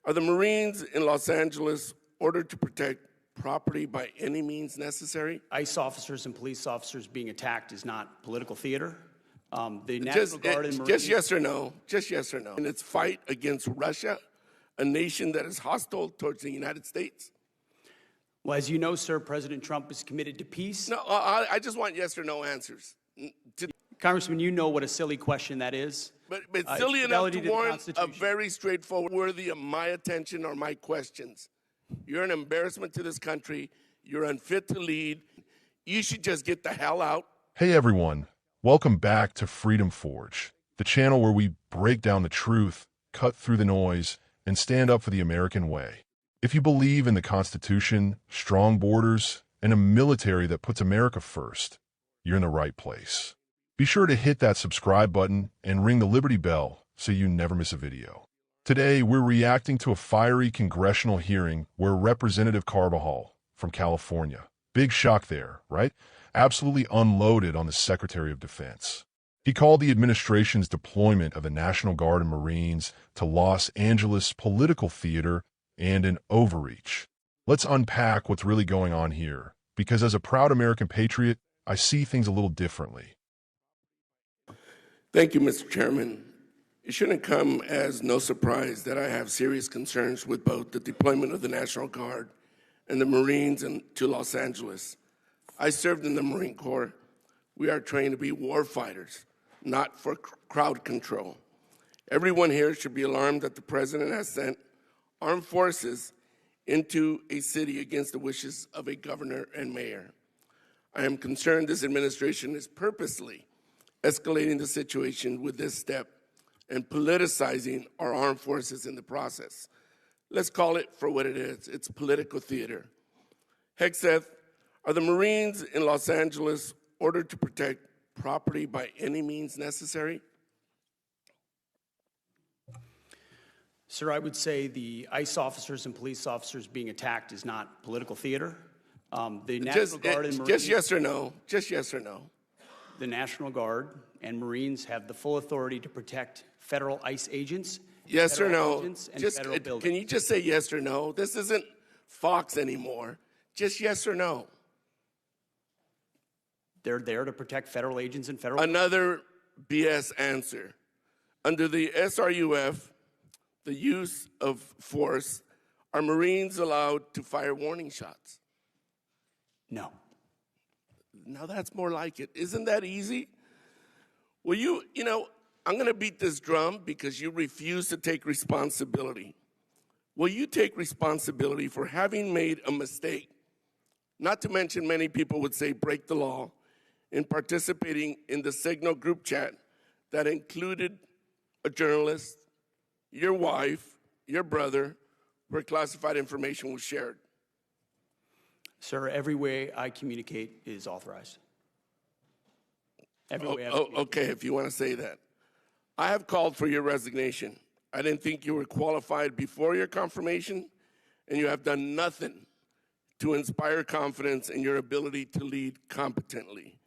Are the Marines in Los Angeles ordered to protect property by any means necessary? ICE officers and police officers being attacked is not political theater. The National Guard and Marines... Just yes or no. Just yes or no. In its fight against Russia, a nation that is hostile towards the United States? Well, as you know, sir, President Trump is committed to peace. No, I just want yes or no answers. Congressman, you know what a silly question that is. But silly enough to warrant a very straightforward, worthy of my attention or my questions. You're an embarrassment to this country. You're unfit to lead. You should just get the hell out. Hey everyone, welcome back to Freedom Forge, the channel where we break down the truth, cut through the noise, and stand up for the American way. If you believe in the Constitution, strong borders, and a military that puts America first, you're in the right place. Be sure to hit that subscribe button and ring the Liberty Bell so you never miss a video. Today, we're reacting to a fiery congressional hearing where Representative Carbajal from California, big shock there, right? Absolutely unloaded on the Secretary of Defense. He called the administration's deployment of the National Guard and Marines to Los Angeles political theater and an overreach. Let's unpack what's really going on here, because as a proud American patriot, I see things a little differently. Thank you, Mr. Chairman. It shouldn't come as no surprise that I have serious concerns with both the deployment of the National Guard and the Marines to Los Angeles. I served in the Marine Corps. We are trained to be war fighters, not for crowd control. Everyone here should be alarmed that the President has sent armed forces into a city against the wishes of a governor and mayor. I am concerned this administration is purposely escalating the situation with this step and politicizing our armed forces in the process. Let's call it for what it is. It's political theater. Hegseth, are the Marines in Los Angeles ordered to protect property by any means necessary? Sir, I would say the ICE officers and police officers being attacked is not political theater. The National Guard and Marines... Just yes or no. Just yes or no. The National Guard and Marines have the full authority to protect federal ICE agents. Yes or no? Can you just say yes or no? This isn't Fox anymore. Just yes or no. They're there to protect federal agents and federal... Another BS answer. Under the SRUF, the use of force, are Marines allowed to fire warning shots? No. Now that's more like it. Isn't that easy? Well, you know, I'm going to beat this drum because you refuse to take responsibility. Will you take responsibility for having made a mistake, not to mention many people would say break the law, in participating in the Signal group chat that included a journalist, your wife, your brother, where classified information was shared? Sir, every way I communicate is authorized. Every way I communicate. Okay, if you want to say that. I have called for your resignation. I didn't think you were qualified before your confirmation, and you have done nothing to inspire confidence in your ability to lead competently.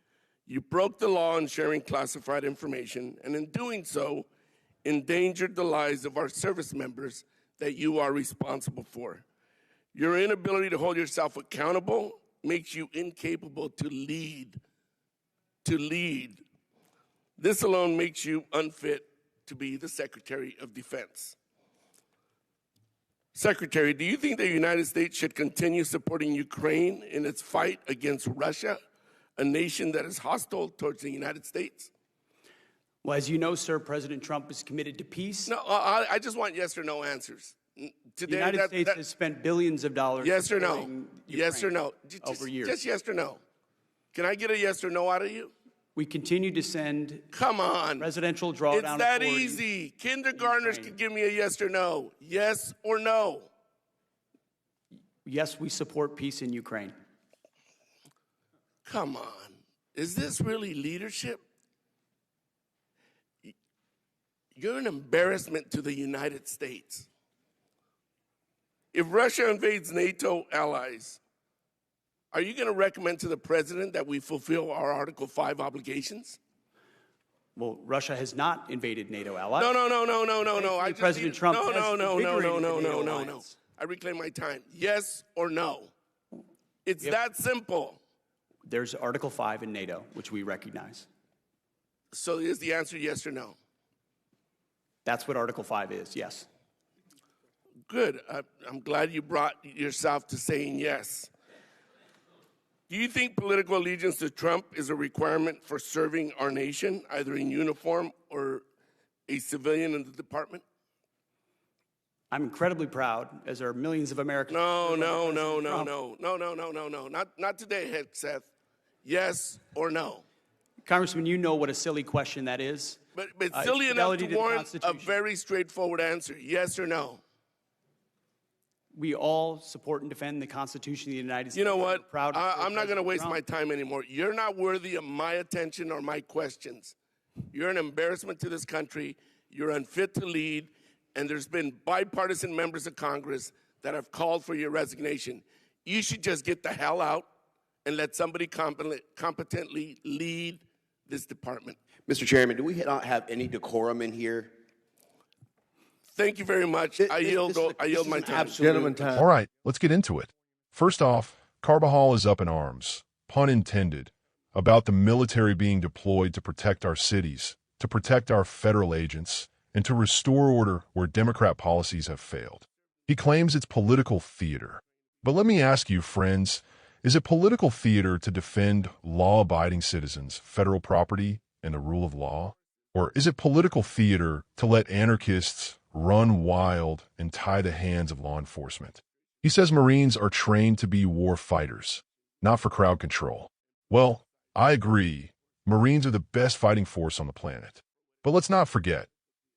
You broke the law in sharing classified information, and in doing so, endangered the lives of our service members that you are responsible for. Your inability to hold yourself accountable makes you incapable to lead. This alone makes you unfit to be the Secretary of Defense. Secretary, do you think the United States should continue supporting Ukraine in its fight against Russia, a nation that is hostile towards the United States? Well, as you know, sir, President Trump is committed to peace. No, I just want yes or no answers. Today, the United States has spent billions of dollars. Yes or no? Yes or no? Over years. Just yes or no. Can I get a yes or no out of you? We continue to send... Come on. ...presidential drawdown... It's that easy. Kindergartners can give me a yes or no. Yes or no. Yes, we support peace in Ukraine. Come on. Is this really leadership? You're an embarrassment to the United States. If Russia invades NATO allies, are you going to recommend to the president that we fulfill our Article 5 obligations? Well, Russia has not invaded NATO allies. No. President Trump has No. invigorated the NATO alliance. I reclaim my time. Yes or no? It's that simple. There's Article 5 in NATO, which we recognize. So is the answer yes or no? That's what Article 5 is, yes. Good. I'm glad you brought yourself to saying yes. Do you think political allegiance to Trump is a requirement for serving our nation, either in uniform or a civilian in the department? I'm incredibly proud, as are millions of Americans. No. Not today, Hegseth. Yes or no? Congressman, you know what a silly question that is. But silly enough to warrant a Constitution. very straightforward answer. Yes or no? We all support and defend the Constitution of the United States. You know what? We're proud I'm not going to President waste Trump. my time anymore. You're not worthy of my attention or my questions. You're an embarrassment to this country. You're unfit to lead. And there's been bipartisan members of Congress that have called for your resignation. You should just get the hell out and let somebody competently lead this department. Mr. Chairman, do we not have any decorum in here? Thank you very much. I yield my time. Gentleman time. All right, let's get into it. First off, Carbajal is up in arms, pun intended, about the military being deployed to protect our cities, to protect our federal agents, and to restore order where Democrat policies have failed. He claims it's political theater. But let me ask you, friends, is it political theater to defend law-abiding citizens, federal property, and the rule of law? Or is it political theater to let anarchists run wild and tie the hands of law enforcement? He says Marines are trained to be war fighters, not for crowd control. Well, I agree. Marines are the best fighting force on the planet. But let's not forget,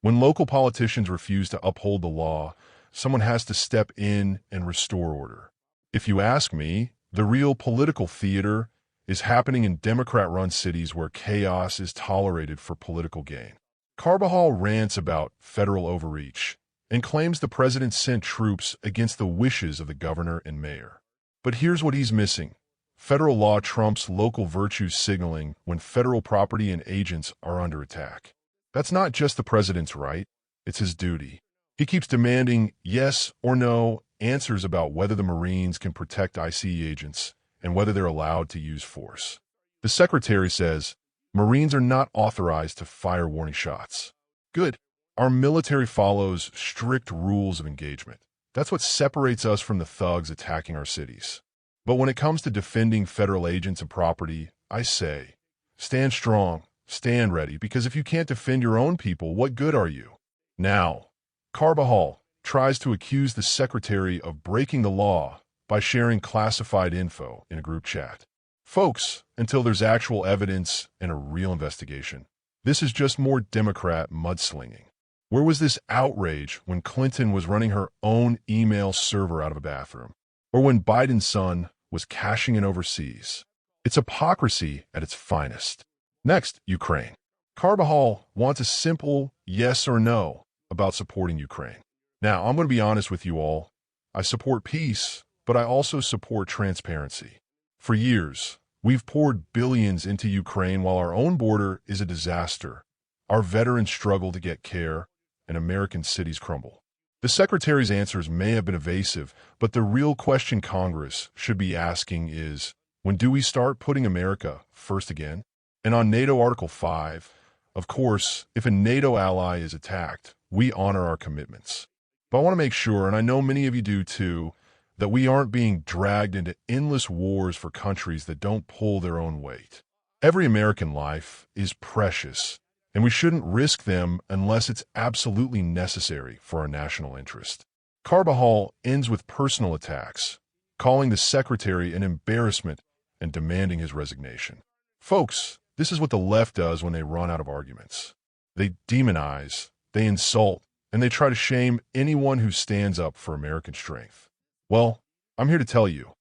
when local politicians refuse to uphold the law, someone has to step in and restore order. If you ask me, the real political theater is happening in Democrat-run cities where chaos is tolerated for political gain. Carbajal rants about federal overreach and claims the president sent troops against the wishes of the governor and mayor. But here's what he's missing. Federal law trumps local virtue signaling when federal property and agents are under attack. That's not just the president's right, it's his duty. He keeps demanding yes or no answers about whether the Marines can protect ICE agents and whether they're allowed to use force. The secretary says, Marines are not authorized to fire warning shots. Good. Our military follows strict rules of engagement. That's what separates us from the thugs attacking our cities. But when it comes to defending federal agents and property, I say, stand strong, stand ready, because if you can't defend your own people, what good are you? Now, Carbajal tries to accuse the secretary of breaking the law by sharing classified info in a group chat. Folks, until there's actual evidence and a real investigation, this is just more Democrat mudslinging. Where was this outrage when Clinton was running her own email server out of a bathroom? Or when Biden's son was cashing in overseas? It's hypocrisy at its finest. Next, Ukraine. Carbajal wants a simple yes or no about supporting Ukraine. Now, I'm going to be honest with you all. I support peace, but I also support transparency. For years, we've poured billions into Ukraine while our own border is a disaster. Our veterans struggle to get care, and American cities crumble. The Secretary's answers may have been evasive, but the real question Congress should be asking is, when do we start putting America first again? And on NATO Article 5, of course, if a NATO ally is attacked, we honor our commitments. But I want to make sure, and I know many of you do too, that we aren't being dragged into endless wars for countries that don't pull their own weight. Every American life is precious, and we shouldn't risk them unless it's absolutely necessary for our national interest. Carbajal ends with personal attacks, calling the secretary an embarrassment and demanding his resignation. Folks, this is what the left does when they run out of arguments. They demonize, they insult, and they try to shame anyone who stands up for American strength. Well, I'm here to tell you,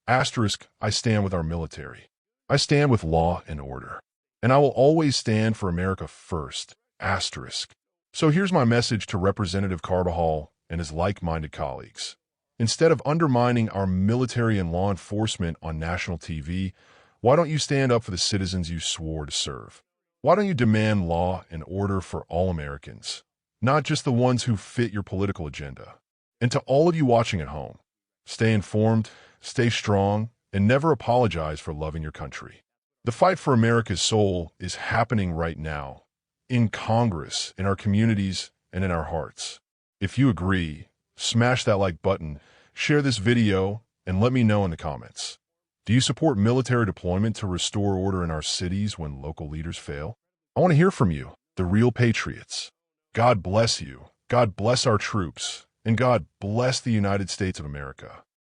asterisk, I stand with our military. I stand with law and order. And I will always stand for America first, asterisk. So here's my message to Representative Carbajal and his like-minded colleagues. Instead of undermining our military and law enforcement on national TV, why don't you stand up for the citizens you swore to serve? Why don't you demand law and order for all Americans, not just the ones who fit your political agenda? And to all of you watching at home, stay informed, stay strong, and never apologize for loving your country. The fight for America's soul is happening right now, in Congress, in our communities, and in our hearts. If you agree, smash that like button, share this video, and let me know in the comments. Do you support military deployment to restore order in our cities when local leaders fail? I want to hear from you, the real patriots. God bless you. God bless our troops. And God bless the United States of America.